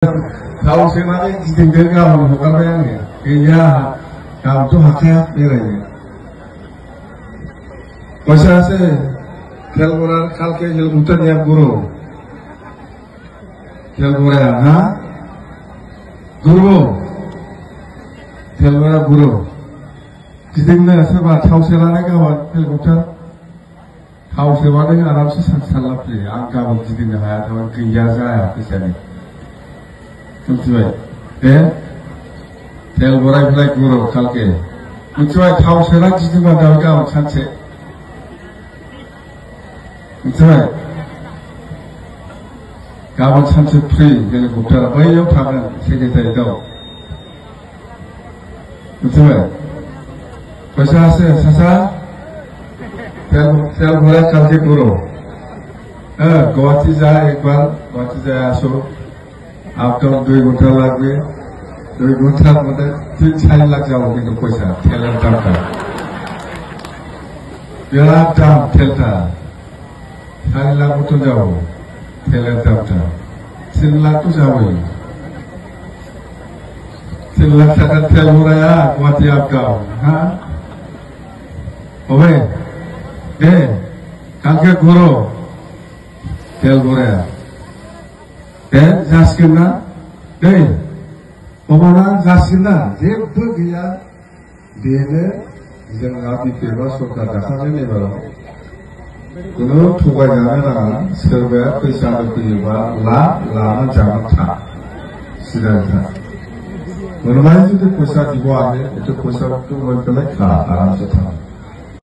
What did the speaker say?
Kau senangnya tinggal kau bukan bayangnya. Iya, kau tuh haknya nilainya. Masa saya kalau kalke ilmutan yang guru, kalau guru, jadinya sebab tahu selana kawan ilmutan, tahu selana Arab sih salah pilih, angka jadinya hayat kawan kerja saya kesini. Betul, tel borai borai guru kalke. Betul, tahu selana jadinya dah kawan cantik. Betul, kawan cantik free, jadi bukan bayar pakai sekitar itu. Betul, pasal saya tel borai kalke guru. Guwahati jaya ekbar, Guwahati jaya aso. After 2 घंटा लगे 2 घंटा मतलब 3-4 लाख जाओ किंतु पैसा ठेला दाम का बिरा दाम ठेला 4 लाख तो जाओ ठेला दाम का 3 लाख तो जाओ 3 लाख का ठेल हो रहा है गुवाहाटी आपका हाँ ओए कल के गुरु ठेल हो रहा है जासिगोनना अमाना जासिगोनना जेबो गैया बेनो जोंहा बिपिएफआ सरकार दाखांनायनि एबाराव खुनु थगायजानो नाङा सोरबाया फैसा होफैयोबा लानो जानो था सिदा मोनबाय जुदि फैसा दिबो आरो एथ' फैसाखौ मोनगोनलाय आरामसे था